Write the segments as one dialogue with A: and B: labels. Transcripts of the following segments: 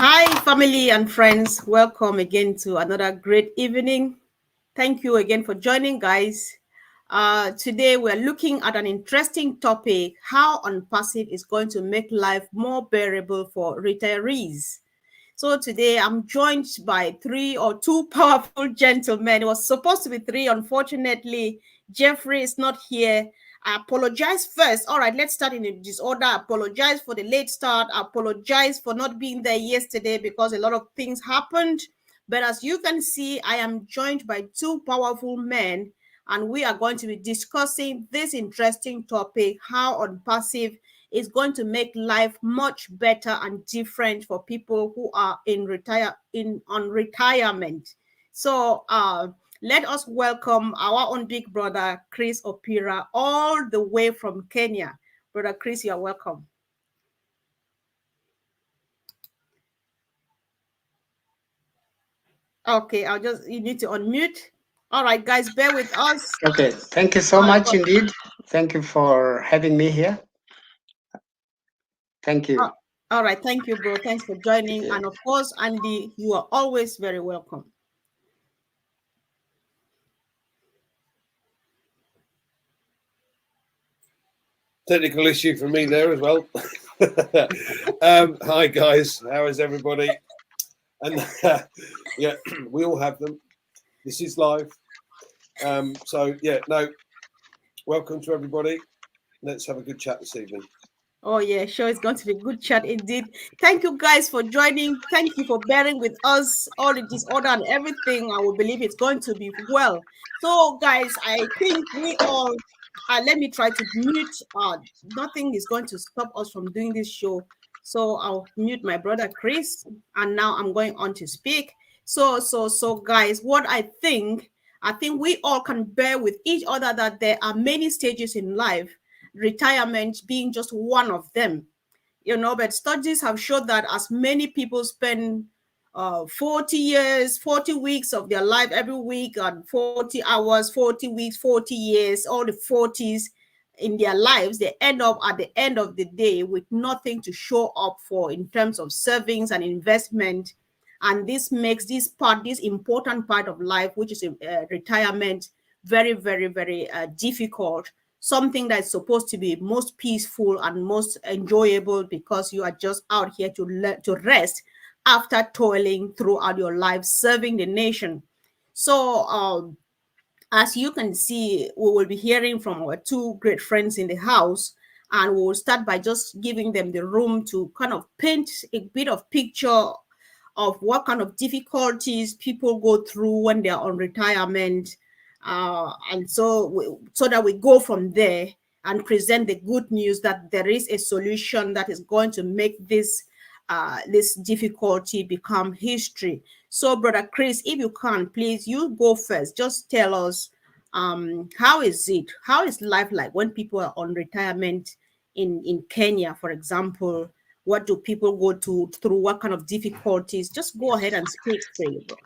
A: Hi, family and friends. Welcome again to another great evening. Thank you again for joining, guys. Today, we're looking at an interesting topic, how Onpassive is going to make life more bearable for retirees. So today, I'm joined by two powerful gentlemen. It was supposed to be three. Unfortunately, Jeffrey is not here. I apologize first. All right, let's start in a disorder. I apologize for the late start. I apologize for not being there yesterday because a lot of things happened. But as you can see, I am joined by two powerful men, and we are going to be discussing this interesting topic, how Onpassive is going to make life much better and different for people who are on retirement. So let us welcome our own big brother, Chris Opira, all the way from Kenya. Brother Chris, you are welcome. Okay, you need to unmute. All right, guys, bear with us.
B: Okay, thank you so much indeed. Thank you for having me here. Thank you.
A: All right, thank you, bro. Thanks for joining. And of course, Andy, you are always very welcome.
C: Technical issue for me there as well. Hi guys, how is everybody? And yeah, we all have them. This is live. So yeah, no, welcome to everybody. Let's have a good chat this evening.
A: Oh yeah, sure, it's going to be a good chat indeed. Thank you guys for joining. Thank you for bearing with us, all the disorder and everything. I will believe it's going to be well. So guys, I think we all let me try to mute. Nothing is going to stop us from doing this show. So I'll mute my brother Chris, and now I'm going on to speak. So guys, what I think we all can bear with each other that there are many stages in life, retirement being just one of them. But studies have showed that as many people spend 40 years, 40 weeks of their life every week, and 40 hours, 40 weeks, 40 years, all the 40s in their lives, they end up at the end of the day with nothing to show up for in terms of savings and investment. And this makes this important part of life, which is retirement, very, very, very difficult. Something that's supposed to be most peaceful and most enjoyable because you are just out here to rest after toiling throughout your life serving the nation. So as you can see, we will be hearing from our two great friends in the house, and we will start by just giving them the room to kind of paint a bit of picture of what kind of difficulties people go through when they're on retirement, and so that we go from there and present the good news that there is a solution that is going to make this difficulty become history. So, Brother Chris, if you can, please, you go first. Just tell us, how is life like when people are on retirement in Kenya, for example? What do people go through? What kind of difficulties? Just go ahead and speak freely, bro.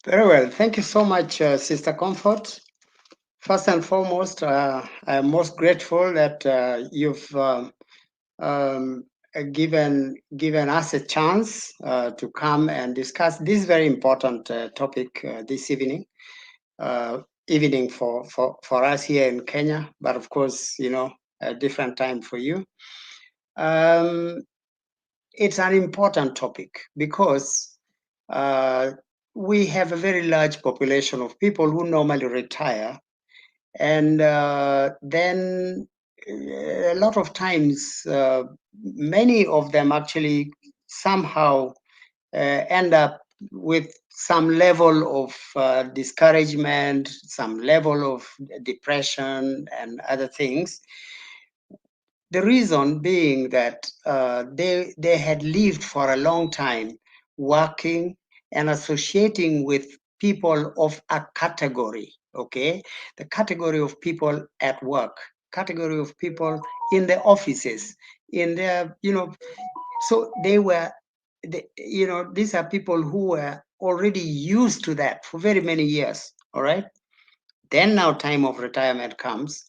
B: Very well. Thank you so much, Sister Comfort. First and foremost, I'm most grateful that you've given us a chance to come and discuss this very important topic this evening. Evening for us here in Kenya, but of course, a different time for you. It's an important topic because we have a very large population of people who normally retire, and then a lot of times, many of them actually somehow end up with some level of discouragement, some level of depression, and other things. The reason being that they had lived for a long time working and associating with people of a category, okay? The category of people at work, category of people in the offices, in their, so these are people who were already used to that for very many years, all right? Then now time of retirement comes,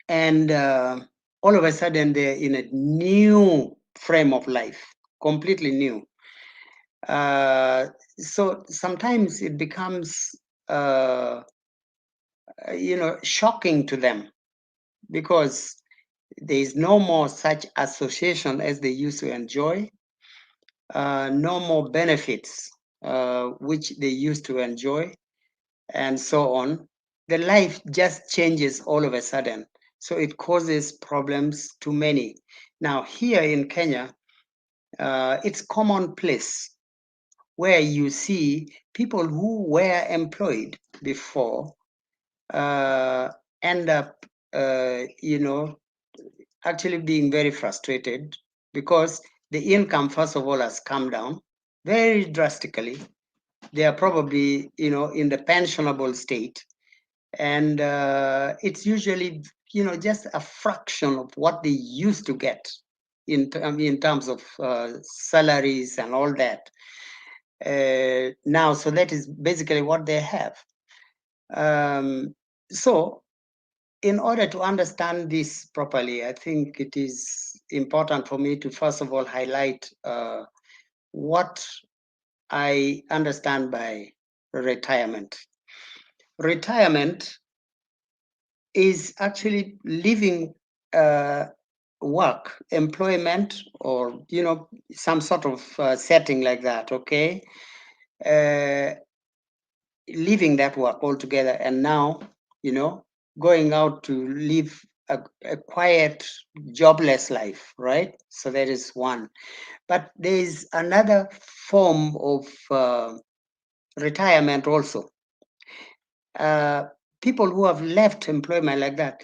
B: and all of a sudden they're in a new frame of life, completely new. So sometimes it becomes, shocking to them, because there is no more such association as they used to enjoy, no more benefits which they used to enjoy, and so on. The life just changes all of a sudden. So it causes problems to many. Now, here in Kenya, it's commonplace where you see people who were employed before end up, actually being very frustrated, because the income, first of all, has come down very drastically. They are probably, in the pensionable state, and it's usually, just a fraction of what they used to get in terms of salaries and all that. Now, so that is basically what they have. So in order to understand this properly, I think it is important for me to first of all highlight what I understand by retirement. Retirement is actually leaving work, employment, or some sort of setting like that. Okay, uh, leaving that work altogether, and now going out to live a quiet, jobless life, right? So that is one. But there is another form of retirement also. People who have left employment like that,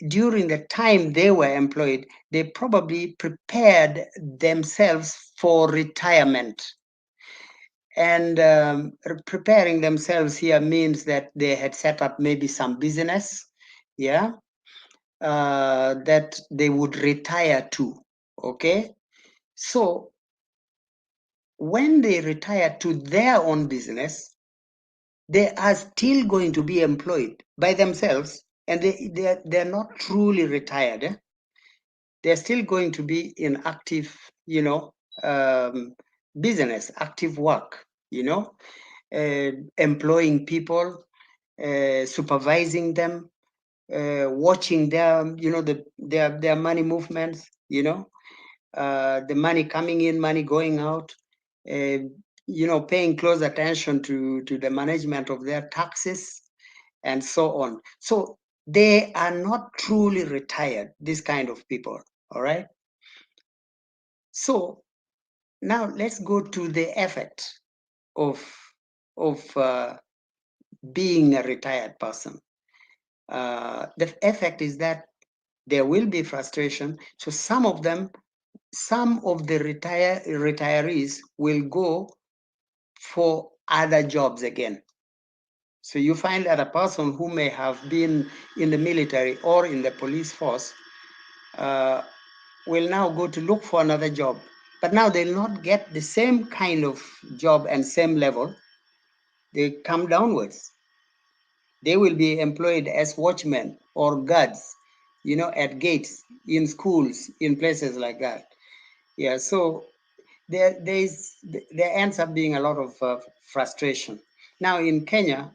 B: during the time they were employed, they probably prepared themselves for retirement. And preparing themselves here means that they had set up maybe some business, yeah, that they would retire to. Okay, so when they retire to their own business, they are still going to be employed by themselves, and they're not truly retired. They're still going to be in active, business, active work, employing people, supervising them, watching them, their money movements, the money coming in, money going out, paying close attention to the management of their taxes, and so on. So they are not truly retired, this kind of people. All right. So now let's go to the effect of being a retired person. The effect is that there will be frustration. So some of the retirees will go for other jobs again. So you find that a person who may have been in the military or in the police force will now go to look for another job. But now they'll not get the same kind of job and same level. They come downwards. They will be employed as watchmen or guards, at gates, in schools, in places like that. Yeah, so there ends up being a lot of frustration. Now in Kenya,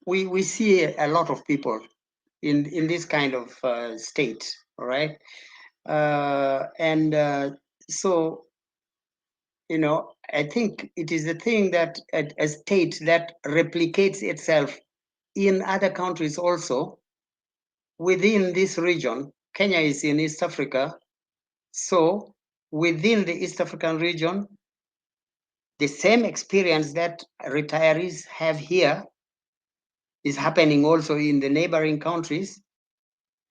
B: we see a lot of people in this kind of state, all right? And so, I think it is a thing that a state that replicates itself in other countries also within this region. Kenya is in East Africa. So within the East African region, the same experience that retirees have here is happening also in the neighboring countries.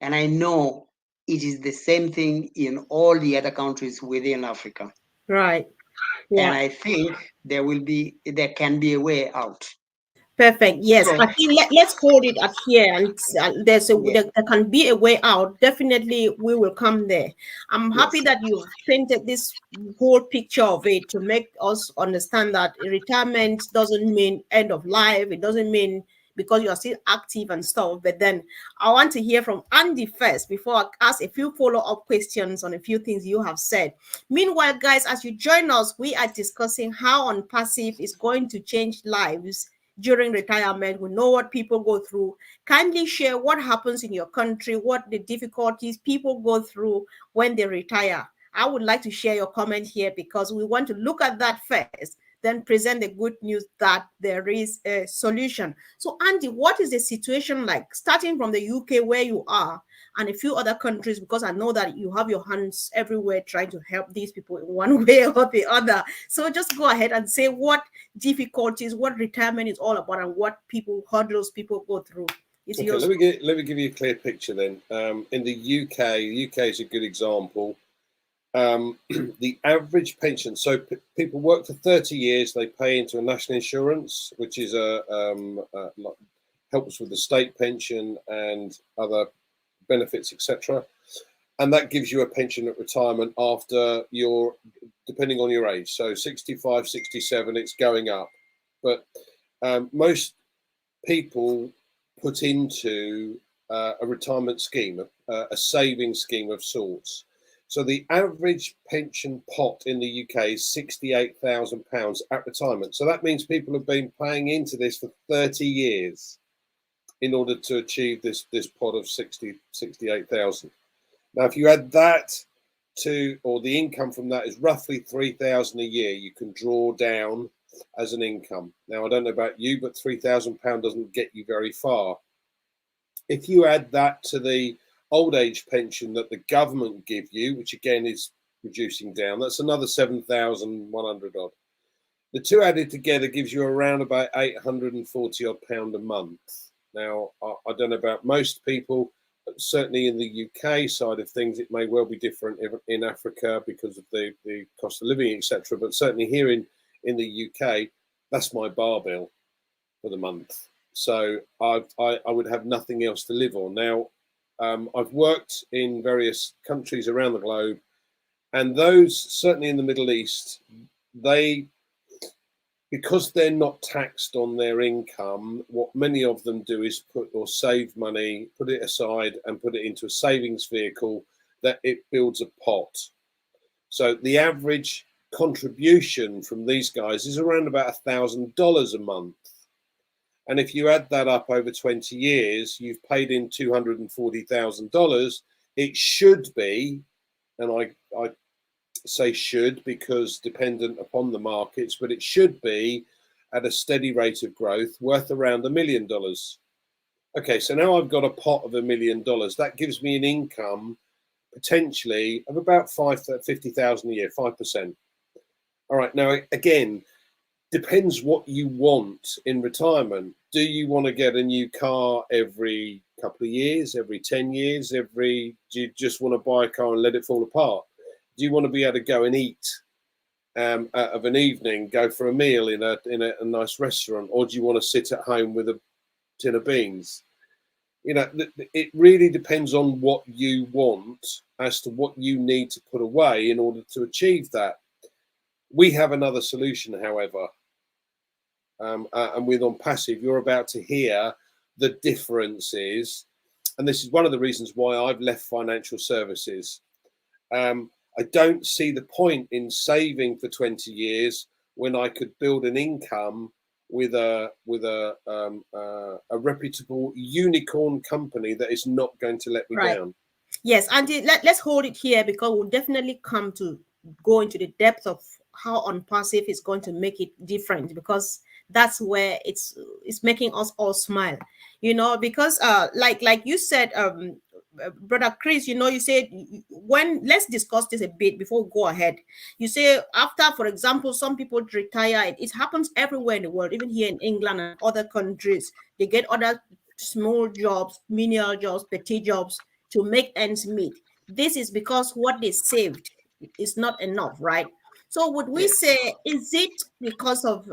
B: And I know it is the same thing in all the other countries within Africa.
A: Right.
B: And
A: Yeah.
B: I think there can be a way out.
A: Perfect. Yes,
B: So
A: I think let's hold it at here, and
B: yeah,
A: there can be a way out. Definitely, we will come there. I'm happy
B: yes,
A: that you've painted this whole picture of it to make us understand that retirement doesn't mean end of life. It doesn't mean because you are still active and stuff. But then I want to hear from Andy first before I ask a few follow-up questions on a few things you have said. Meanwhile, guys, as you join us, we are discussing how Onpassive is going to change lives during retirement. We know what people go through. Kindly share what happens in your country, what the difficulties people go through when they retire. I would like to share your comment here because we want to look at that first, then present the good news that there is a solution. So, Andy, what is the situation like starting from the UK where you are and a few other countries? Because I know that you have your hands everywhere trying to help these people in one way or the other. So, just go ahead and say what difficulties, what retirement is all about, and what hurdles people go through. It's
C: Okay,
A: yours.
C: let me give you a clear picture then. In the UK is a good example. The average pension. So people work for 30 years. They pay into a national insurance, which is helps with the state pension and other benefits, etc. And that gives you a pension at retirement after depending on your age. So 65, 67, it's going up. But most people put into a retirement scheme, a saving scheme of sorts. So the average pension pot in the UK is £68,000 at retirement. So that means people have been paying into this for 30 years in order to achieve this pot of 68,000. Now, if you add that or the income from that is roughly 3,000 a year, you can draw down as an income. Now, I don't know about you, but £3,000 doesn't get you very far. If you add that to the old age pension that the government give you, which again is reducing down, that's another 7,100 odd. The two added together gives you around about 840 odd pound a month. Now, I don't know about most people, but certainly in the UK side of things, it may well be different in Africa because of the cost of living, etc. But certainly here in the UK, that's my bar bill for the month. So I would have nothing else to live on. Now, I've worked in various countries around the globe, and those certainly in the Middle East, because they're not taxed on their income, what many of them do is save money, put it aside and put it into a savings vehicle that it builds a pot. So the average contribution from these guys is around about $1,000 a month. And if you add that up over 20 years, you've paid in $240,000. It should be, and I say should because dependent upon the markets, but it should be at a steady rate of growth worth around $1 million. Okay, so now I've got a pot of $1 million. That gives me an income potentially of about 50,000 a year, 5%. All right, now again, depends what you want in retirement. Do you want to get a new car every couple of years, every 10 years, do you just want to buy a car and let it fall apart? Do you want to be able to go and eat of an evening, go for a meal in a nice restaurant, or do you want to sit at home with a tin of beans? You know, it really depends on what you want as to what you need to put away in order to achieve that. We have another solution, however, and with Onpassive, you're about to hear the differences, and this is one of the reasons why I've left financial services. I don't see the point in saving for 20 years when I could build an income with a reputable unicorn company that is not going to let me
A: Right.
C: down.
A: Yes, Andy, let's hold it here because we'll definitely come to go into the depth of how Onpassive is going to make it different, because that's where it's making us all smile, because like you said, brother Chris, you said when let's discuss this a bit before we go ahead. You say after, for example, some people retire, it happens everywhere in the world, even here in England and other countries. They get other small jobs, menial jobs, petty jobs to make ends meet. This is because what they saved is not enough, right? So would we
B: Yes.
A: say, is it because of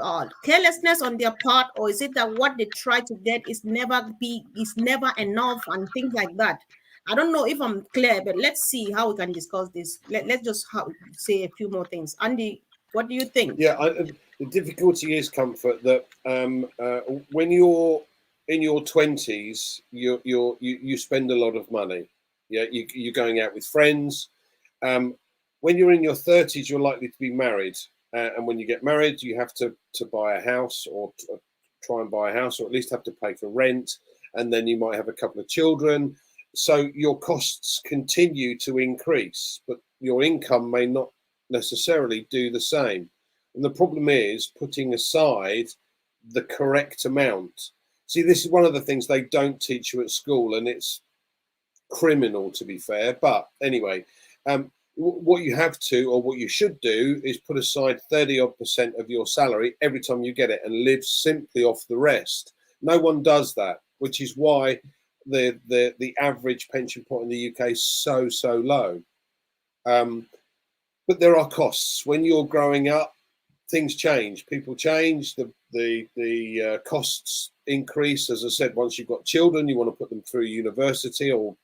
A: carelessness on their part, or is it that what they try to get is never enough and things like that? I don't know if I'm clear, but let's see how we can discuss this. Let's just say a few more things. Andy, what do you think?
C: Yeah, the difficulty is, Comfort, that when you're in your 20s, you spend a lot of money. Yeah, you're going out with friends. When you're in your 30s, you're likely to be married, and when you get married, you have to buy a house, or try and buy a house, or at least have to pay for rent, and then you might have a couple of children. So your costs continue to increase, but your income may not necessarily do the same. And the problem is putting aside the correct amount. See, this is one of the things they don't teach you at school, and it's criminal, to be fair. But anyway, what you have to, or what you should do, is put aside 30% of your salary every time you get it and live simply off the rest. No one does that, which is why the average pension pot in the UK is so low. But there are costs when you're growing up. Things change, people change, the costs increase. As I said, once you've got children, you want to put them through university or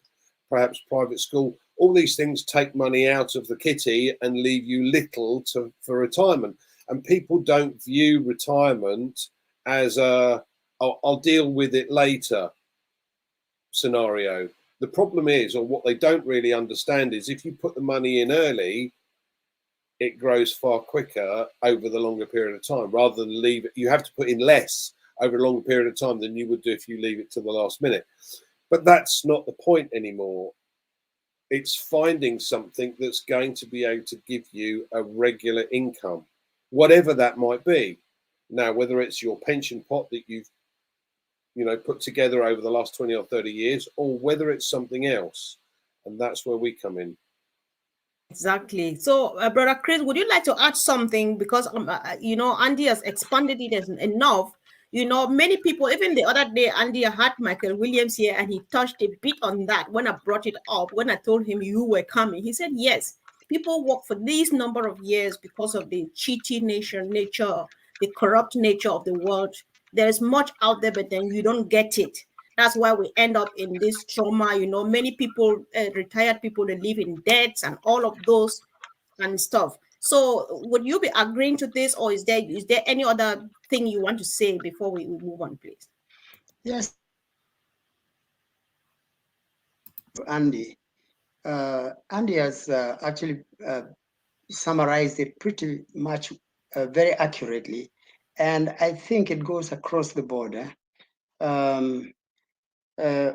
C: perhaps private school. All these things take money out of the kitty and leave you little for retirement. And people don't view retirement as I'll deal with it later scenario. The problem is, or what they don't really understand is, if you put the money in early, it grows far quicker over the longer period of time, rather than leave it. You have to put in less over a longer period of time than you would do if you leave it to the last minute. But that's not the point anymore. It's finding something that's going to be able to give you a regular income, whatever that might be. Now, whether it's your pension pot that you've put together over the last 20 or 30 years, or whether it's something else. And that's where we come in.
A: Exactly. So, Brother Chris, would you like to add something? Because Andy has expanded it enough. Many people, even the other day, Andy had Michael Williams here, and he touched a bit on that when I brought it up. When I told him you were coming, he said yes. People work for this number of years because of the cheating nature, the corrupt nature of the world. There's much out there, but then you don't get it. That's why we end up in this trauma. Many people, retired people, they live in debts and all of those and stuff. So would you be agreeing to this, or is there any other thing you want to say before we move on, please?
B: Yes, Andy. Andy has actually summarized it pretty much very accurately, and I think it goes across the border.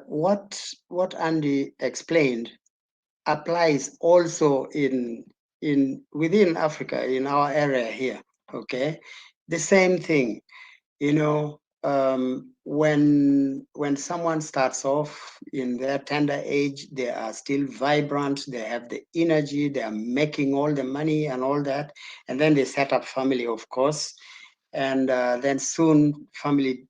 B: What Andy explained applies also in within Africa, in our area here. Okay, the same thing. When someone starts off in their tender age, they are still vibrant, they have the energy, they are making all the money and all that, and then they set up family, of course, and then soon family,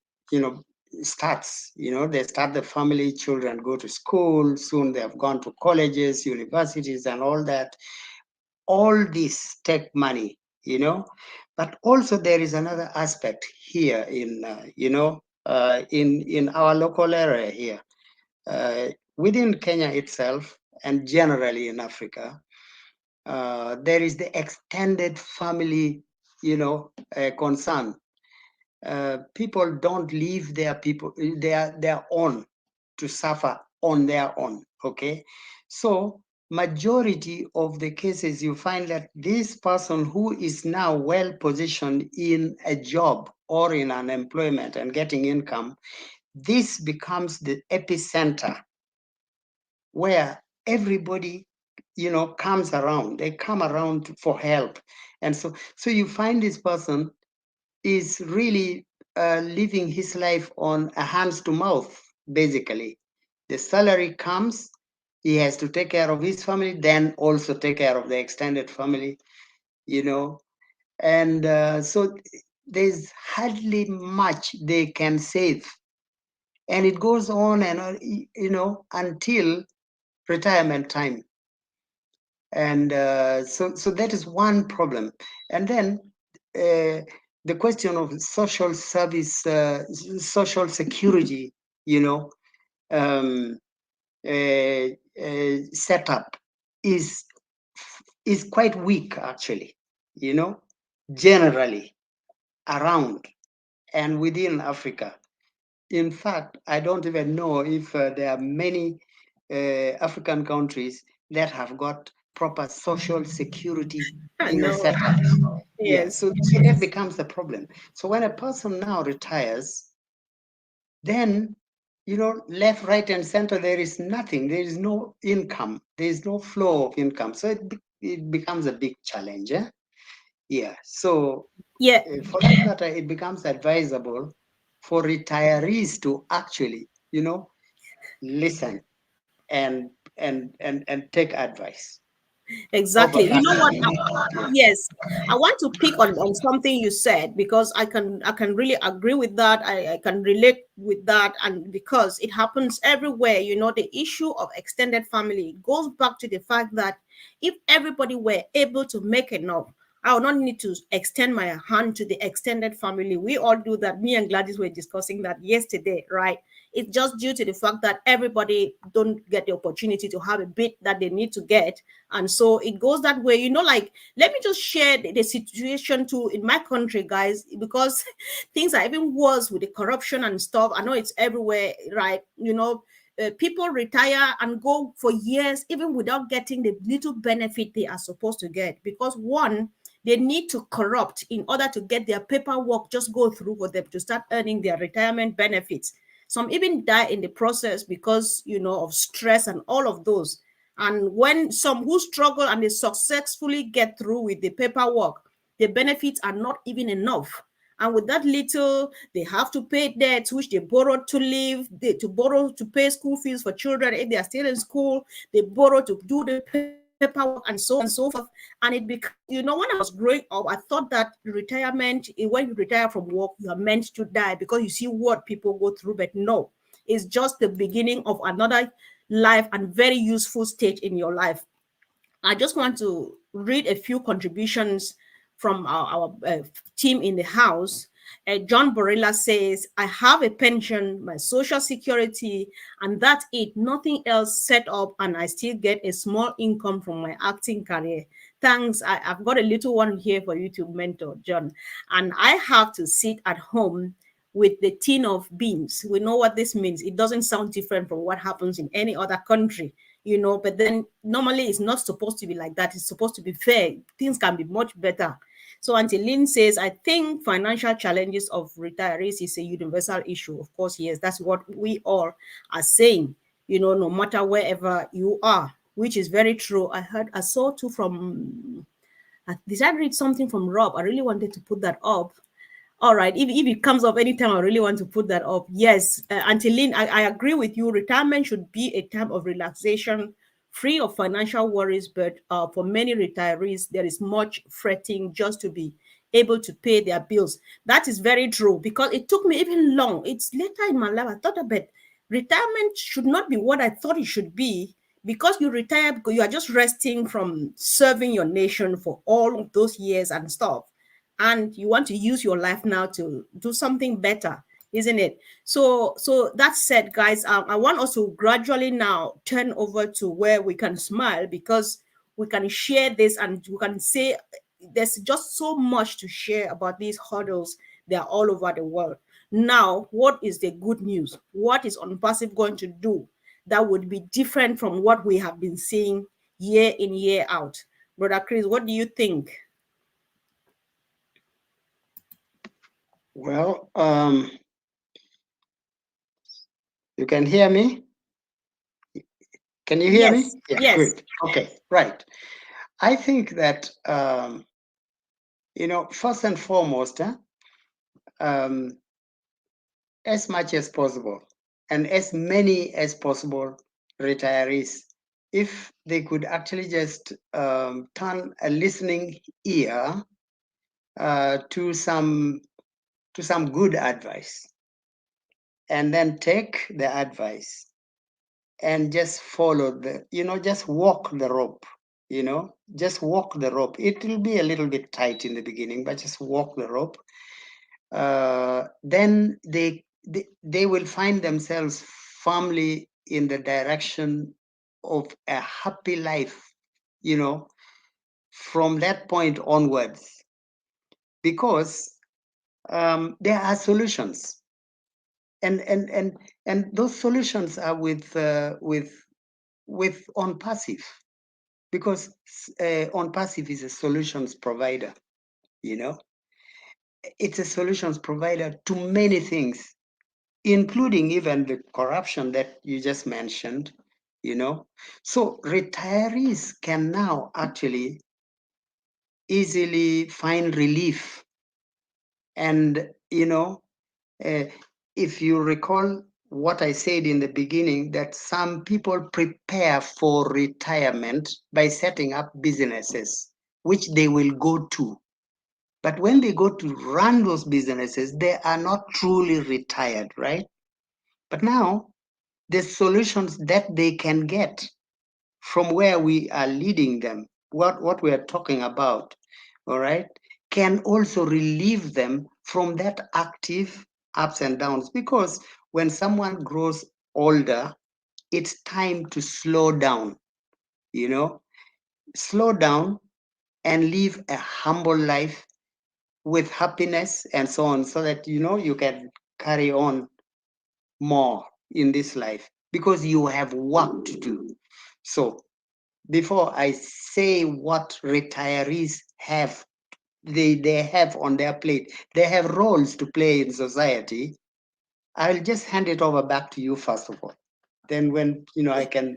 B: starts. They start the family, children go to school, soon they have gone to colleges, universities, and all that. All this take money, but also there is another aspect here in in our local area here, within Kenya itself and generally in Africa. There is the extended family, concern. People don't leave their own to suffer on their own. Okay, so majority of the cases you find that this person who is now well positioned in a job or in an employment and getting income, this becomes the epicenter where everybody comes around. They come around for help, and so you find this person is really living his life on a hands to mouth, basically. The salary comes, he has to take care of his family, then also take care of the extended family, and so there's hardly much they can save. And it goes on and on, until retirement time. And so that is one problem. And then the question of social service, social security, you know, um, setup is quite weak, actually, you know, generally around and within Africa. In fact, I don't even know if there are many African countries that have got proper social security,
A: I know.
B: setup. Yeah,
A: Yes.
B: so that becomes the problem. So when a person now retires, then, left, right, and center, there is nothing. There is no income. There is no flow of income. So it becomes a big challenge. Yeah. So
A: Yeah,
B: for that matter, it becomes advisable for retirees to actually, listen and and take advice over
A: exactly. You know what?
B: passively. Yeah.
A: Yes, I want to pick on something you said because I can really agree with that. I can relate with that, and because it happens everywhere. The issue of extended family goes back to the fact that if everybody were able to make enough, I would not need to extend my hand to the extended family. We all do that. Me and Gladys were discussing that yesterday, right? It's just due to the fact that everybody don't get the opportunity to have a bit that they need to get, and so it goes that way. Like, let me just share the situation too in my country, guys, because things are even worse with the corruption and stuff. I know it's everywhere, right? People retire and go for years even without getting the little benefit they are supposed to get, because one, they need to corrupt in order to get their paperwork just go through for them to start earning their retirement benefits. Some even die in the process because of stress and all of those. And when some who struggle and they successfully get through with the paperwork, the benefits are not even enough. And with that little, they have to pay debts which they borrowed to live, to borrow to pay school fees for children if they are still in school. They borrow to do the paperwork and so on and so forth. And it becomes, when I was growing up, I thought that retirement, when you retire from work, you are meant to die because you see what people go through. But no, it's just the beginning of another life and very useful stage in your life. I just want to read a few contributions from our team in the house. John Borrella says, I have a pension, my social security, and that's it. Nothing else set up, and I still get a small income from my acting career. Thanks. I've got a little one here for you to mentor, John. And I have to sit at home with the tin of beans. We know what this means. It doesn't sound different from what happens in any other country, but then normally it's not supposed to be like that. It's supposed to be fair. Things can be much better. So Auntie Lynn says, I think financial challenges of retirees is a universal issue. Of course, yes, that's what we all are saying, no matter wherever you are, which is very true. I saw too from, did I read something from Rob? I really wanted to put that up. All right. If it comes up anytime, I really want to put that up. Yes, Anteline, I agree with you. Retirement should be a time of relaxation, free of financial worries. But for many retirees, there is much fretting just to be able to pay their bills. That is very true because it took me even long. It's later in my life I thought about retirement should not be what I thought it should be, because you retire because you are just resting from serving your nation for all of those years and stuff, and you want to use your life now to do something better, isn't it? So that said, guys, I want us to gradually now turn over to where we can smile, because we can share this and we can say there's just so much to share about these hurdles. They are all over the world. Now, what is the good news? What is Onpassive going to do that would be different from what we have been seeing year in, year out? Brother Chris, what do you think?
B: Well, you can hear me? Can you hear me?
A: Yes,
B: Yeah,
A: yes.
B: good. Okay, right. I think that, first and foremost, um, as much as possible and as many as possible retirees, if they could actually just turn a listening ear to some good advice, and then take the advice and just follow just walk the rope. You know, just walk the rope. It will be a little bit tight in the beginning, but just walk the rope. Then they will find themselves firmly in the direction of a happy life, you know, from that point onwards, because there are solutions, and those solutions are with Onpassive, because Onpassive is a solutions provider. You know, it's a solutions provider to many things, including even the corruption that you just mentioned. You know, so retirees can now actually easily find relief. And you know, if you recall what I said in the beginning, that some people prepare for retirement by setting up businesses, which they will go to. But when they go to run those businesses, they are not truly retired, right? But now, the solutions that they can get from where we are leading them, what we are talking about, all right, can also relieve them from that active ups and downs. Because when someone grows older, it's time to slow down, you know, slow down and live a humble life with happiness and so on, so that, you know, you can carry on more in this life because you have work to do. So before I say what retirees have, they have on their plate, they have roles to play in society. I'll just hand it over back to you first of all. Then when you know I can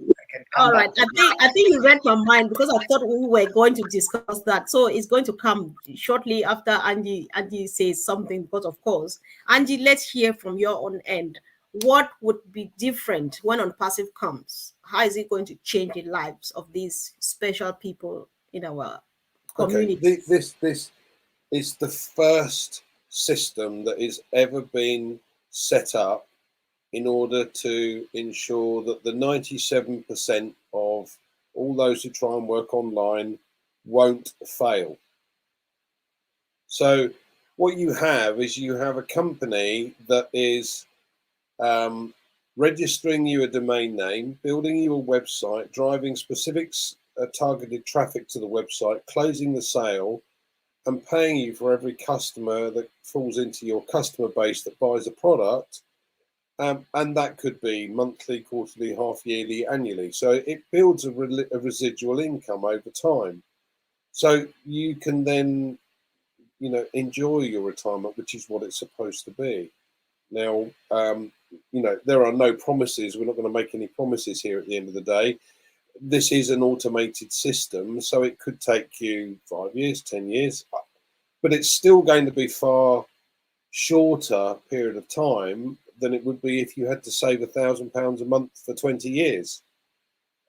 B: come
A: All right.
B: back to you.
A: I think you read my mind because I thought we were going to discuss that. So it's going to come shortly after Angie says something, because of course, Angie, let's hear from your own end. What would be different when on passive comes? How is it going to change the lives of these special people in our
C: Okay,
A: community?
C: this is the first system that is ever been set up in order to ensure that the 97% of all those who try and work online won't fail. So what you have is you have a company that is registering you a domain name, building you a website, driving specific targeted traffic to the website, closing the sale, and paying you for every customer that falls into your customer base that buys a product. And that could be monthly, quarterly, half yearly, annually. So it builds a residual income over time. So you can then, you know, enjoy your retirement, which is what it's supposed to be. Now, you know, there are no promises. We're not going to make any promises here at the end of the day. This is an automated system, so it could take you 5 years, 10 years, but it's still going to be far shorter period of time than it would be if you had to save £1,000 a month for 20 years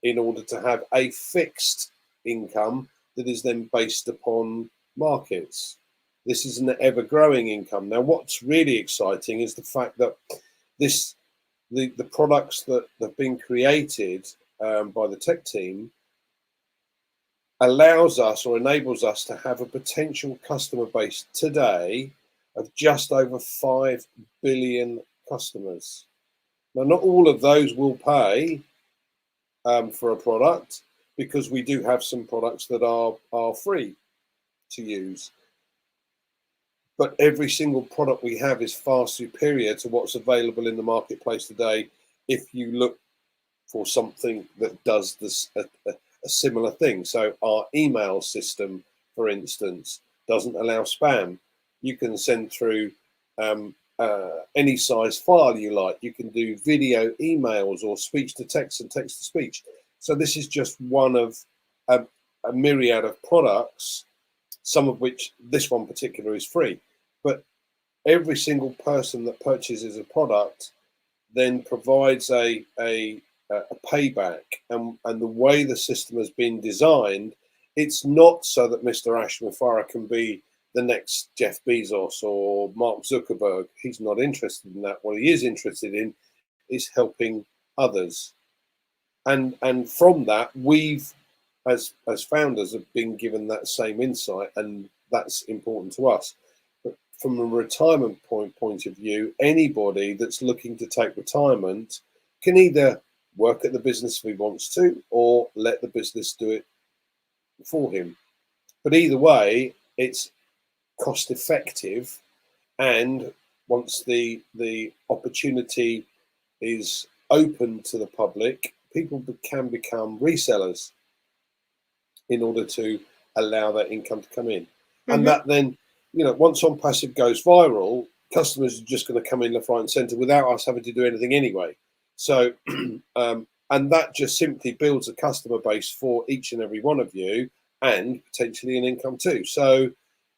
C: in order to have a fixed income that is then based upon markets. This is an ever-growing income. Now, what's really exciting is the fact that the products that have been created by the tech team allows us or enables us to have a potential customer base today of just over 5 billion customers. Now, not all of those will pay for a product, because we do have some products that are free to use. But every single product we have is far superior to what's available in the marketplace today if you look for something that does this a similar thing. So our email system, for instance, doesn't allow spam. You can send through any size file you like. You can do video emails or speech to text and text to speech. So this is just one of a myriad of products, some of which this one particular is free. But every single person that purchases a product then provides a payback, and the way the system has been designed, it's not so that Mr. Ash Mufareh can be the next Jeff Bezos or Mark Zuckerberg. He's not interested in that. What he is interested in is helping others, and from that we've as founders have been given that same insight, and that's important to us. But from a retirement point of view, anybody that's looking to take retirement can either work at the business if he wants to, or let the business do it for him. But either way, it's cost effective, and once the opportunity is open to the public, people can become resellers in order to allow that income to come in. And that then, you know, once Onpassive goes viral, customers are just going to come in left, right, and centre without us having to do anything anyway. So, and that just simply builds a customer base for each and every one of you, and potentially an income too. So,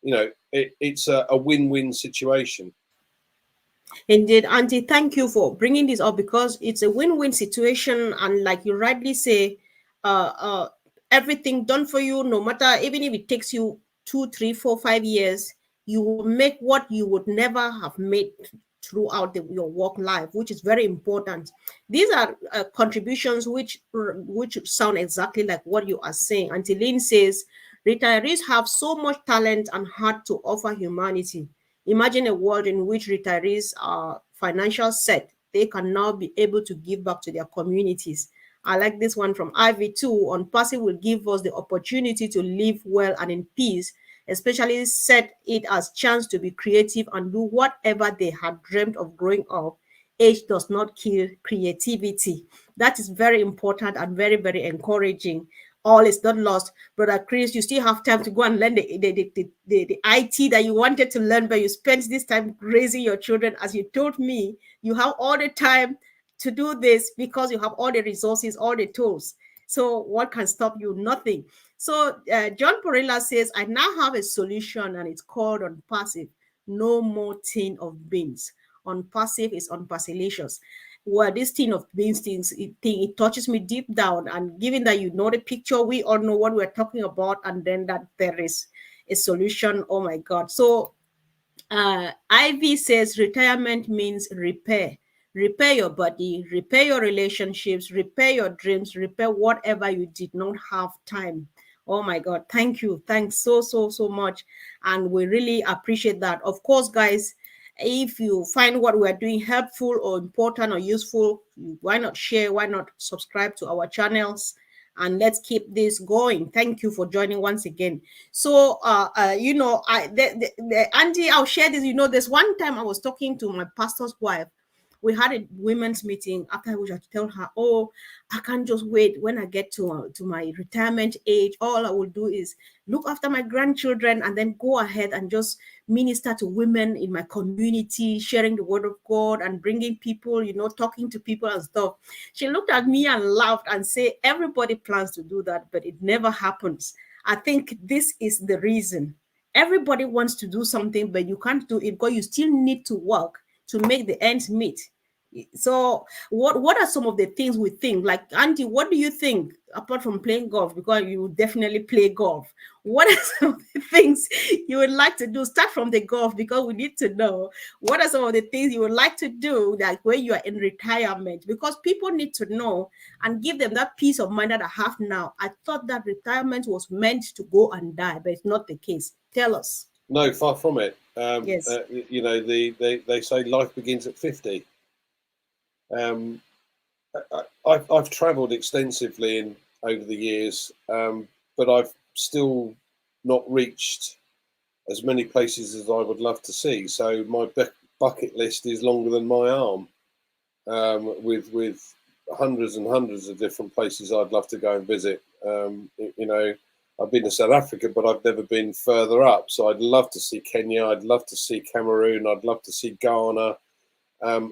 C: you know, it's a win-win situation.
A: Indeed, Auntie, thank you for bringing this up, because it's a win-win situation, and like you rightly say, uh, uh, everything done for you, no matter, even if it takes you 2, 3, 4, 5 years, you will make what you would never have made throughout your work life, which is very important. These are contributions which sound exactly like what you are saying. Auntie Lynn says, retirees have so much talent and heart to offer humanity. Imagine a world in which retirees are financial set. They can now be able to give back to their communities. I like this one from Ivy too. Onpassive will give us the opportunity to live well and in peace, especially set it as chance to be creative and do whatever they had dreamed of growing up. Age does not kill creativity. That is very important and very, very encouraging. All is not lost. Brother Chris, you still have time to go and learn the IT that you wanted to learn, but you spent this time raising your children. As you told me, you have all the time to do this because you have all the resources, all the tools. So what can stop you? Nothing. So John Porilla says, I now have a solution, and it's called Onpassive. No more tin of beans. Onpassive is unpassivicious. Well, this thing of beans things, it touches me deep down. And given that you know the picture, we all know what we're talking about, and then that there is a solution. Oh my God. So Ivy says retirement means repair. Repair your body, repair your relationships, repair your dreams, repair whatever you did not have time. Oh my God. Thank you. Thanks so much. And we really appreciate that. Of course, guys, if you find what we're doing helpful or important or useful, why not share? Why not subscribe to our channels? And let's keep this going. Thank you for joining once again. So, you know, Andy, I'll share this. You know, there's one time I was talking to my pastor's wife. We had a women's meeting, after which I tell her, oh, I can't just wait when I get to my retirement age. All I will do is look after my grandchildren and then go ahead and just minister to women in my community, sharing the word of God and bringing people, you know, talking to people and stuff. She looked at me and laughed and said, everybody plans to do that, but it never happens. I think this is the reason. Everybody wants to do something, but you can't do it because you still need to work to make the ends meet. So what are some of the things we think? Like, Auntie, what do you think apart from playing golf? Because you definitely play golf. What are some of the things you would like to do? Start from the golf, because we need to know what are some of the things you would like to do, like when you are in retirement, because people need to know and give them that peace of mind that I have now. I thought that retirement was meant to go and die, but it's not the case. Tell us.
C: No, far from it.
A: Yes.
C: You know, they say life begins at 50. I've travelled extensively over the years, but I've still not reached as many places as I would love to see. So my bucket list is longer than my arm, with hundreds and hundreds of different places I'd love to go and visit. You know, I've been to South Africa, but I've never been further up. So I'd love to see Kenya. I'd love to see Cameroon. I'd love to see Ghana.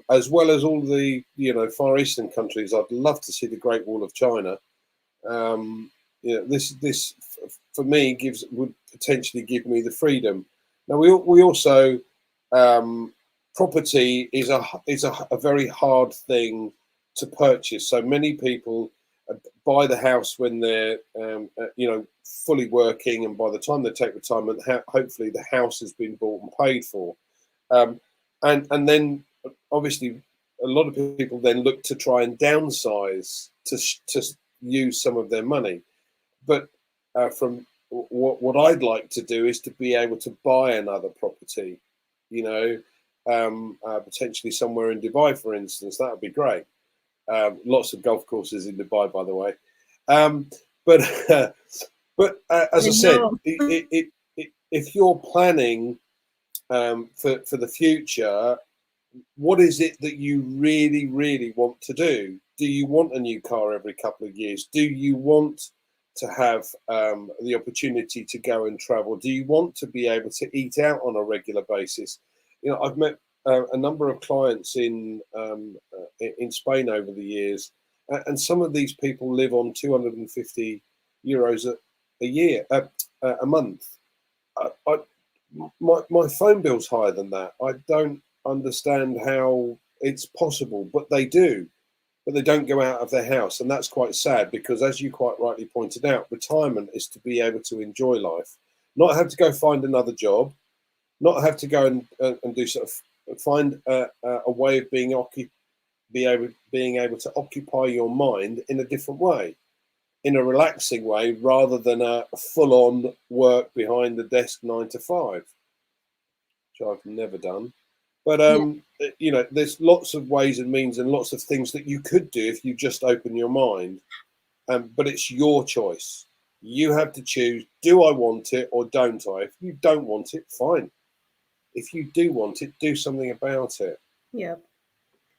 C: As well as all the, you know, Far Eastern countries. I'd love to see the Great Wall of China. You know, this for me would potentially give me the freedom. Now we also, property is a very hard thing to purchase. So many people buy the house when they're you know, fully working, and by the time they take retirement, hopefully the house has been bought and paid for, and then obviously a lot of people then look to try and downsize to use some of their money. but from what I'd like to do is to be able to buy another property, you know, potentially somewhere in Dubai, for instance. That would be great. Lots of golf courses in Dubai, by the way. But but as I said, if you're planning for the future, what is it that you really, really want to do? Do you want a new car every couple of years? Do you want to have the opportunity to go and travel? Do you want to be able to eat out on a regular basis? You know, I've met a number of clients in Spain over the years, and some of these people live on 250 euros a year, a month. My phone bill's higher than that. I don't understand how it's possible, but they do. But they don't go out of their house, and that's quite sad because, as you quite rightly pointed out, retirement is to be able to enjoy life, not have to go find another job, not have to go and do sort of find a way of being able to occupy your mind in a different way, in a relaxing way, rather than a full-on work behind the desk 9 to 5, which I've never done. But you know, there's lots of ways and means and lots of things that you could do if you just open your mind. But it's your choice. You have to choose: do I want it or don't I? If you don't want it, fine. If you do want it, do something about it.
A: Yeah.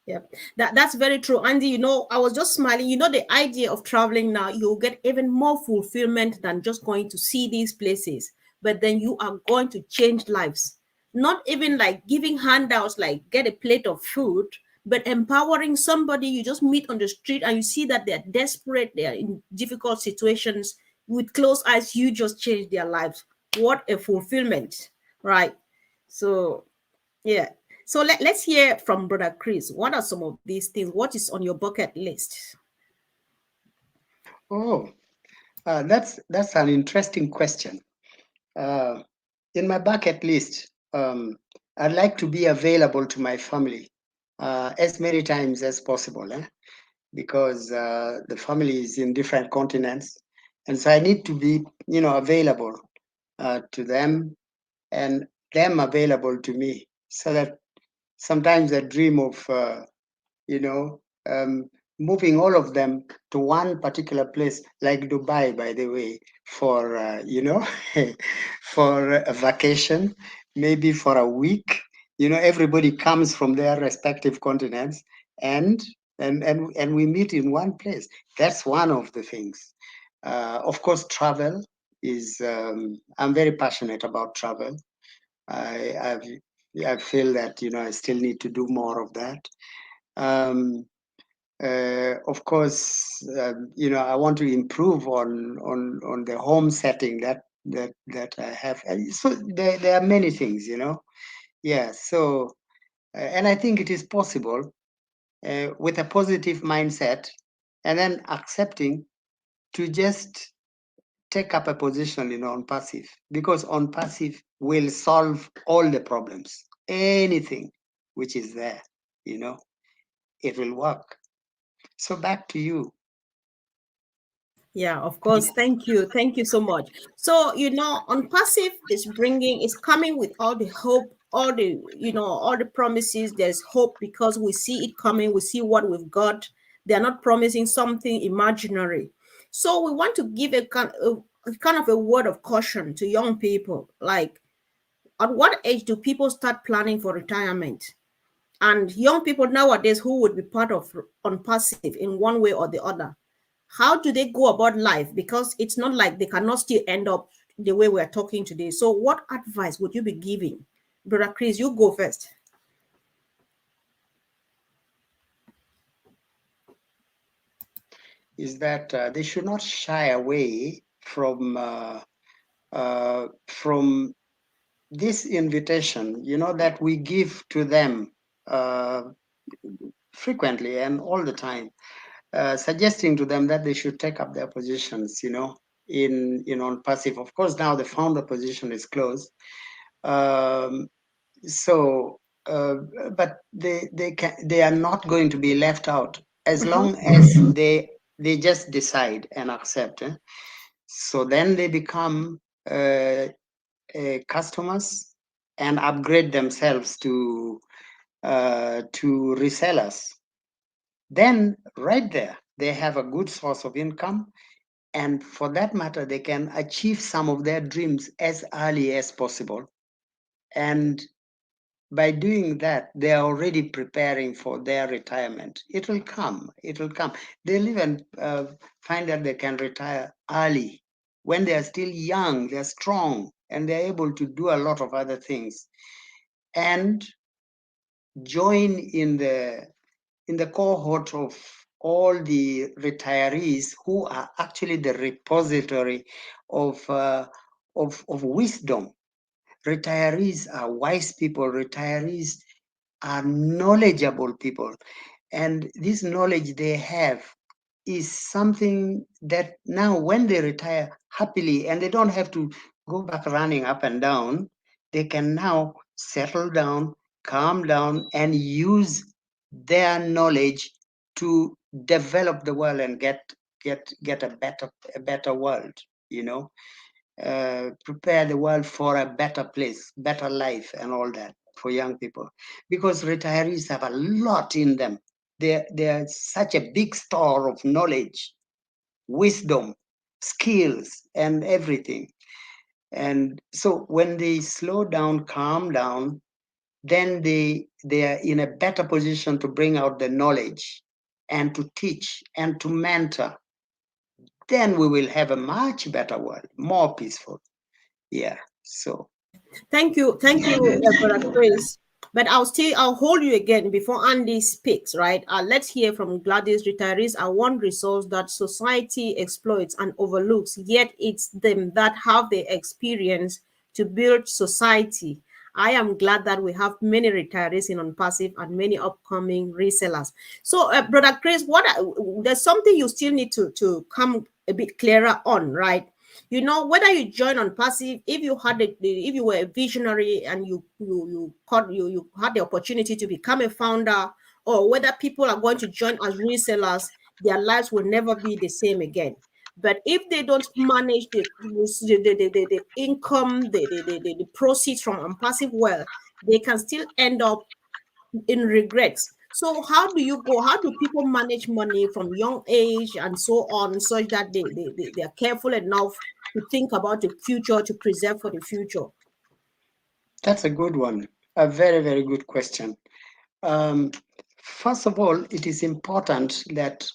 A: Yeah, that's very true, Andy. You know, I was just smiling. You know, the idea of traveling now, you'll get even more fulfillment than just going to see these places. But then you are going to change lives. Not even like giving handouts, like get a plate of food, but empowering somebody you just meet on the street and you see that they're desperate, they're in difficult situations. With closed eyes, you just change their lives. What a fulfillment, right? So, yeah. So let's hear from Brother Chris. What are some of these things? What is on your bucket list?
B: Oh, that's an interesting question. In my bucket list, I'd like to be available to my family as many times as possible, because the family is in different continents, and so I need to be, available to them, and them available to me, so that sometimes I dream of, you know, um, moving all of them to one particular place, like Dubai, by the way, for, for a vacation, maybe for a week. Everybody comes from their respective continents, and and we meet in one place. That's one of the things. Of course, travel is. I'm very passionate about travel. I I feel that I still need to do more of that. Um, of course, I want to improve on the home setting that I have. And so there are many things, Yeah. So, and I think it is possible with a positive mindset, and then accepting to just take up a position in Onpassive, because Onpassive will solve all the problems. Anything which is there, it will work. So back to you.
A: Yeah, of course. Thank you. Thank you so much. So, Onpassive is coming with all the hope, all the promises. There's hope because we see it coming. We see what we've got. They're not promising something imaginary. So we want to give a kind of a word of caution to young people. Like, at what age do people start planning for retirement? And young people nowadays who would be part of Onpassive in one way or the other, how do they go about life? Because it's not like they cannot still end up the way we're talking today. So what advice would you be giving? Brother Chris, you go first.
B: Is that they should not shy away from this invitation, that we give to them frequently and all the time, suggesting to them that they should take up their positions, in Onpassive. Of course, now the founder position is closed. So, but they are not going to be left out as long as they just decide and accept. So then they become customers and upgrade themselves to resellers. Then right there, they have a good source of income. And for that matter, they can achieve some of their dreams as early as possible. And by doing that, they are already preparing for their retirement. It will come. It will come. They'll even find that they can retire early when they are still young, they're strong, and they're able to do a lot of other things. And join in the cohort of all the retirees who are actually the repository of wisdom. Retirees are wise people. Retirees are knowledgeable people, and this knowledge they have is something that now when they retire happily and they don't have to go back running up and down, they can now settle down, calm down, and use their knowledge to develop the world and get a better world, you know. Prepare the world for a better place, better life, and all that for young people. Because retirees have a lot in them. They're such a big store of knowledge, wisdom, skills, and everything. And so when they slow down, calm down, then they are in a better position to bring out the knowledge and to teach and to mentor. Then we will have a much better world, more peaceful. Yeah. So
A: Thank you, Brother Chris. But I'll hold you again before Andy speaks, right? Let's hear from Gladys. Retirees are one resource that society exploits and overlooks, yet it's them that have the experience to build society. I am glad that we have many retirees in Onpassive and many upcoming resellers. So, Brother Chris, there's something you still need to come a bit clearer on, right? You know, whether you join Onpassive, if you had if you were a visionary and you had the opportunity to become a founder, or whether people are going to join as resellers, their lives will never be the same again. But if they don't manage the income, the proceeds from Onpassive well, they can still end up in regrets. So how do people manage money from young age and so on, such that they are careful enough to think about the future, to preserve for the future?
B: that's a good one. A very, very good question. Um, First of all, it is important that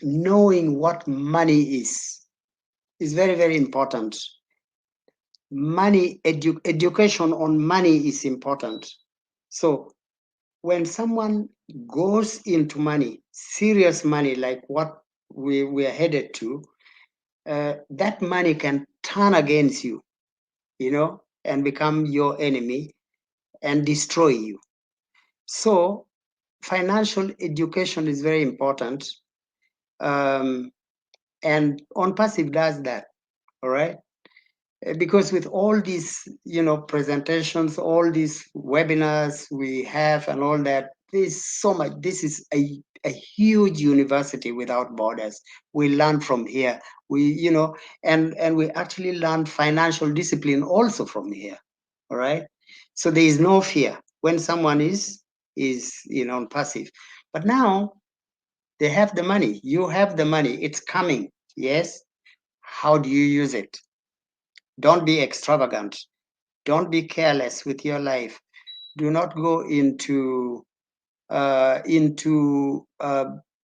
B: knowing what money is very, very important. Education on money is important. So when someone goes into money, serious money, like what we are headed to, that money can turn against you, you know, and become your enemy and destroy you. So financial education is very important. And Onpassive does that, all right? Because with all these, you know, presentations, all these webinars we have and all that, there's so much. This is a huge university without borders. We learn from here. We, you know, and we actually learn financial discipline also from here, all right? So there is no fear when someone is you know, passive. But now they have the money. You have the money. It's coming. Yes. How do you use it? Don't be extravagant. Don't be careless with your life. Do not go into you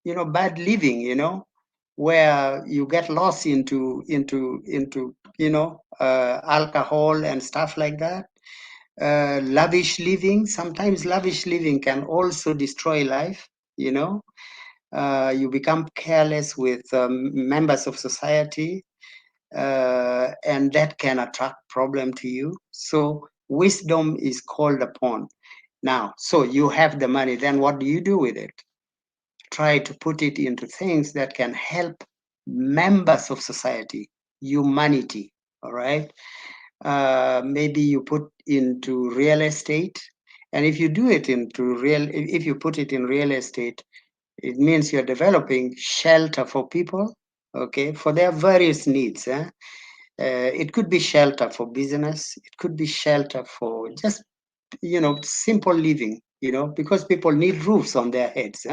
B: know, bad living. You know, where you get lost into you know, alcohol and stuff like that. Lavish living. Sometimes lavish living can also destroy life. You know, you become careless with members of society, and that can attract problem to you. So wisdom is called upon. Now, so you have the money, then what do you do with it? Try to put it into things that can help members of society, humanity, all right? Maybe you put into real estate. And if you do it if you put it in real estate, it means you're developing shelter for people, okay, for their various needs. It could be shelter for business. It could be shelter for just, simple living, because people need roofs on their heads.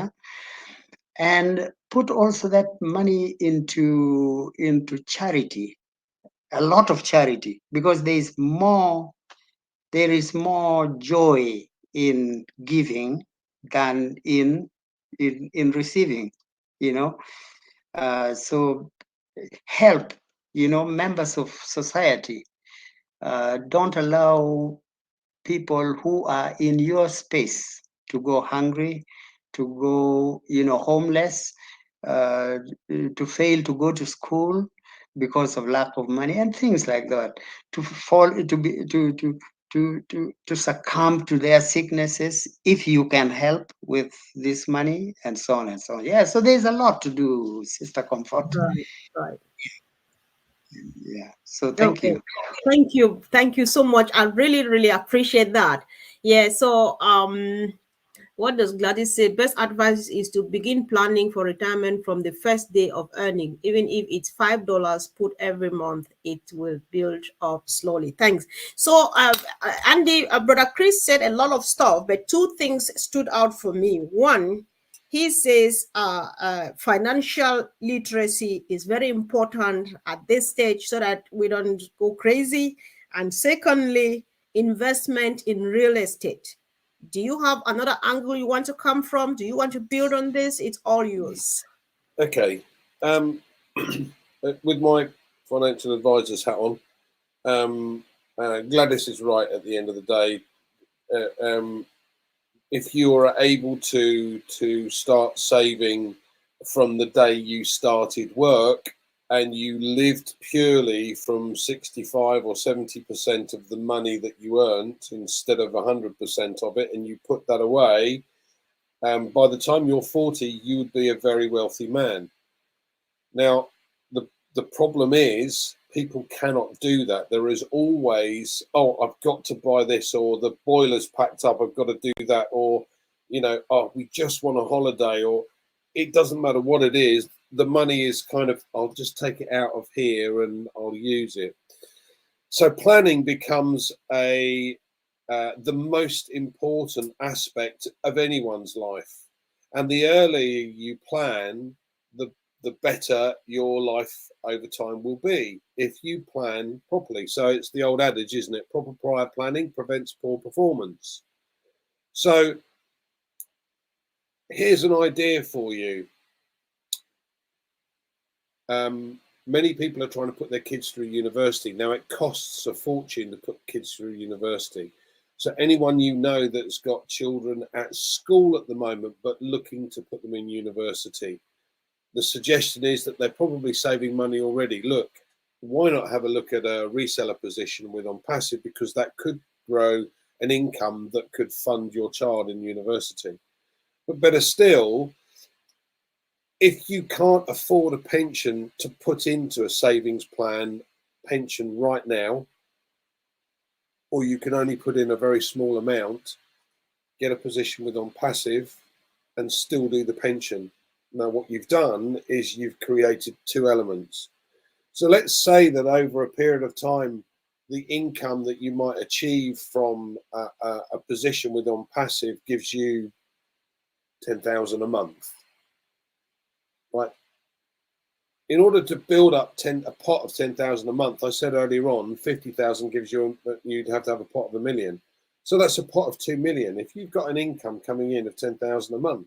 B: And put also that money into charity, a lot of charity, because there is more joy in giving than in receiving, so help, members of society. Don't allow people who are in your space to go hungry, to go, homeless, to fail to go to school because of lack of money and things like that, to fall to be to succumb to their sicknesses if you can help with this money, and so on and so on. Yeah, so there's a lot to do, Sister Comfort.
A: Right, right.
B: Yeah, so thank
A: Okay.
B: you.
A: Thank you so much. I really, really appreciate that. Yeah. So, what does Gladys say? Best advice is to begin planning for retirement from the first day of earning. Even if it's $5 put every month, it will build up slowly. Thanks. So, Andy, Brother Chris said a lot of stuff, but two things stood out for me. One, he says financial literacy is very important at this stage so that we don't go crazy. And secondly, investment in real estate. Do you have another angle you want to come from? Do you want to build on this? It's all yours.
C: Okay. With my financial advisor's hat on, Gladys is right at the end of the day. If you are able to start saving from the day you started work and you lived purely from 65 or 70% of the money that you earned instead of 100% of it, and you put that away, by the time you're 40, you would be a very wealthy man. Now, the problem is people cannot do that. There is always, oh, I've got to buy this, or the boiler's packed up, I've got to do that, or, oh, we just want a holiday, or it doesn't matter what it is. The money is kind of, I'll just take it out of here and I'll use it. So planning becomes the most important aspect of anyone's life. And the earlier you plan, the better your life over time will be if you plan properly. So it's the old adage, isn't it? Proper prior planning prevents poor performance. So here's an idea for you. Many people are trying to put their kids through university. Now, it costs a fortune to put kids through university. So anyone you know that's got children at school at the moment but looking to put them in university, the suggestion is that they're probably saving money already. Look, why not have a look at a reseller position with Onpassive, because that could grow an income that could fund your child in university. But better still, if you can't afford a pension to put into a savings plan pension right now, or you can only put in a very small amount, get a position with Onpassive and still do the pension. Now, what you've done is you've created two elements. So let's say that over a period of time, the income that you might achieve from a position with Onpassive gives you 10,000 a month, right? In order to build up a pot of 10,000 a month, I said earlier on, 50,000 gives you, you'd have to have a pot of 1 million. So that's a pot of 2 million. If you've got an income coming in of 10,000 a month,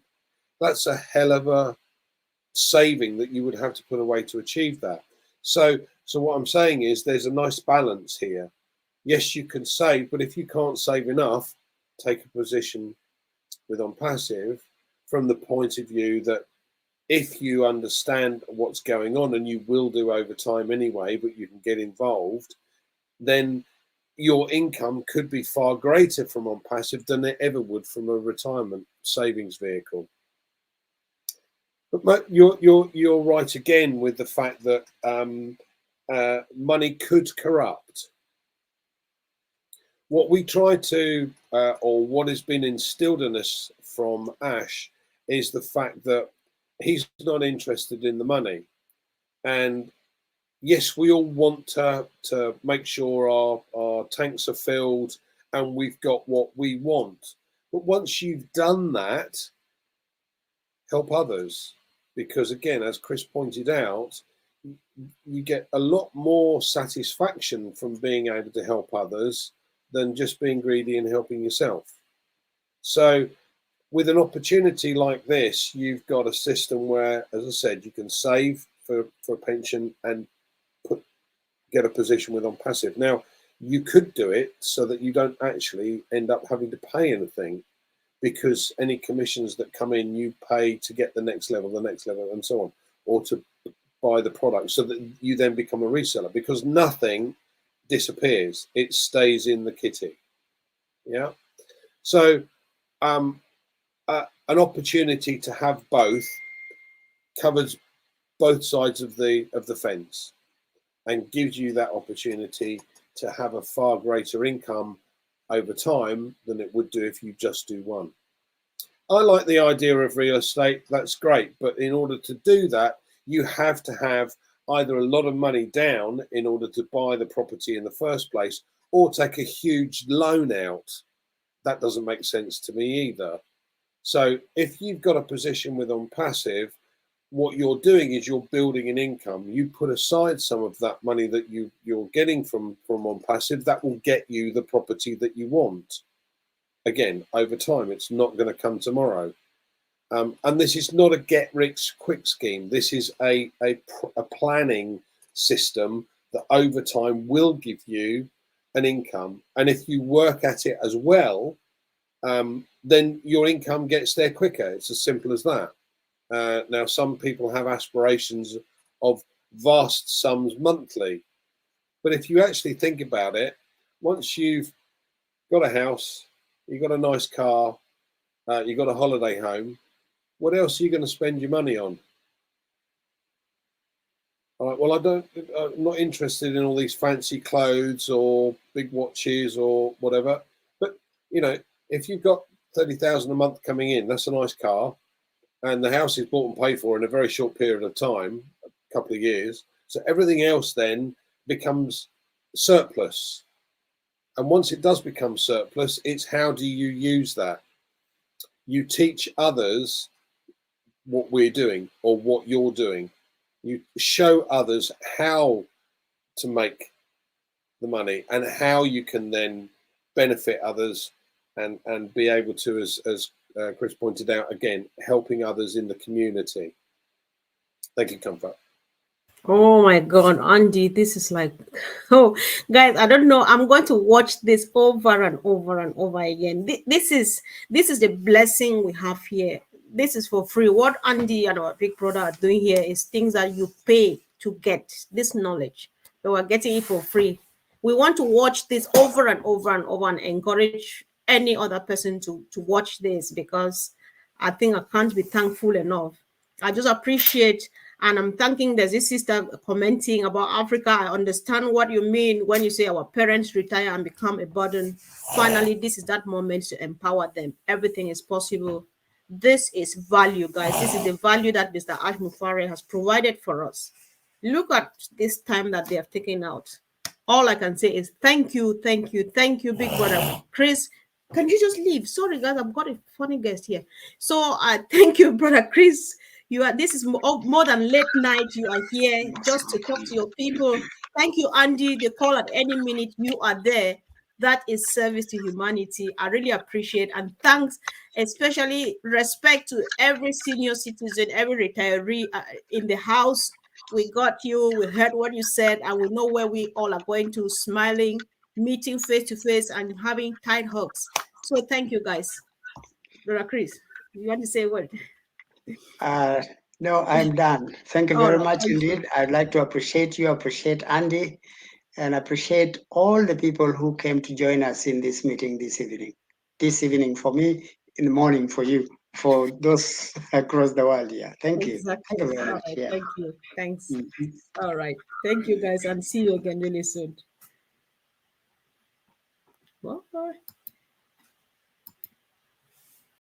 C: that's a hell of a saving that you would have to put away to achieve that. So what I'm saying is there's a nice balance here. Yes, you can save, but if you can't save enough, take a position with Onpassive from the point of view that if you understand what's going on, and you will do over time anyway, but you can get involved, then your income could be far greater from Onpassive than it ever would from a retirement savings vehicle. But you're right again with the fact that money could corrupt. What we try to, or what has been instilled in us from Ash, is the fact that he's not interested in the money. And yes, we all want to make sure our tanks are filled and we've got what we want. But once you've done that, help others. Because again, as Chris pointed out, you get a lot more satisfaction from being able to help others than just being greedy and helping yourself. So with an opportunity like this, you've got a system where, as I said, you can save for a pension and get a position with Onpassive. Now, you could do it so that you don't actually end up having to pay anything, because any commissions that come in, you pay to get the next level, and so on, or to buy the product, so that you then become a reseller, because nothing disappears. It stays in the kitty. Yeah. So an opportunity to have both covers both sides of the fence and gives you that opportunity to have a far greater income over time than it would do if you just do one. I like the idea of real estate. That's great. But in order to do that, you have to have either a lot of money down in order to buy the property in the first place, or take a huge loan out. That doesn't make sense to me either. So if you've got a position with Onpassive, what you're doing is you're building an income. You put aside some of that money that you're getting from Onpassive, that will get you the property that you want. Again, over time, it's not going to come tomorrow. And this is not a get-rich-quick scheme. This is a planning system that over time will give you an income. And if you work at it as well, then your income gets there quicker. It's as simple as that. Now, some people have aspirations of vast sums monthly. But if you actually think about it, once you've got a house, you've got a nice car, you've got a holiday home, what else are you going to spend your money on? All right, well, I'm not interested in all these fancy clothes or big watches or whatever. But, you know, if you've got 30,000 a month coming in, that's a nice car. And the house is bought and paid for in a very short period of time, a couple of years. So everything else then becomes surplus. And once it does become surplus, it's how do you use that? You teach others what we're doing or what you're doing. You show others how to make the money and how you can then benefit others and be able to, as Chris pointed out, again, helping others in the community. Thank you, Comfort.
A: Oh my God, Andy, this is like, oh, guys, I don't know. I'm going to watch this over and over and over again. This is the blessing we have here. This is for free. What Andy and our big brother are doing here is things that you pay to get this knowledge. So we're getting it for free. We want to watch this over and over and over and encourage any other person to watch this, because I think I can't be thankful enough. I just appreciate, and I'm thanking there's this sister commenting about Africa. I understand what you mean when you say our parents retire and become a burden. Finally, this is that moment to empower them. Everything is possible. This is value, guys. This is the value that Mr. Mufareh has provided for us. Look at this time that they have taken out. All I can say is thank you, thank you, thank you, big brother Chris. Can you just leave? Sorry, guys, I've got a funny guest here. So thank you, brother Chris. You are, this is more than late night. You are here just to talk to your people. Thank you, Andy. The call at any minute, you are there. That is service to humanity. I really appreciate, and thanks, especially respect to every senior citizen, every retiree in the house. We got you. We heard what you said, and we know where we all are going to, smiling, meeting face to face, and having tight hugs. So thank you, guys. Brother Chris, you want to say what?
B: No, I'm done. Thank you
A: All
B: very
A: right,
B: much
A: thank you.
B: indeed. I'd like to appreciate you, appreciate Andy, and appreciate all the people who came to join us in this meeting this evening. This evening for me, in the morning for you, for those across the world. Yeah, thank you. Thank you
A: Exactly.
B: very
A: All
B: much.
A: right,
B: Yeah.
A: thank you. Thanks.
B: Mhm.
A: All right. Thank you, guys, and see you again really soon. Bye.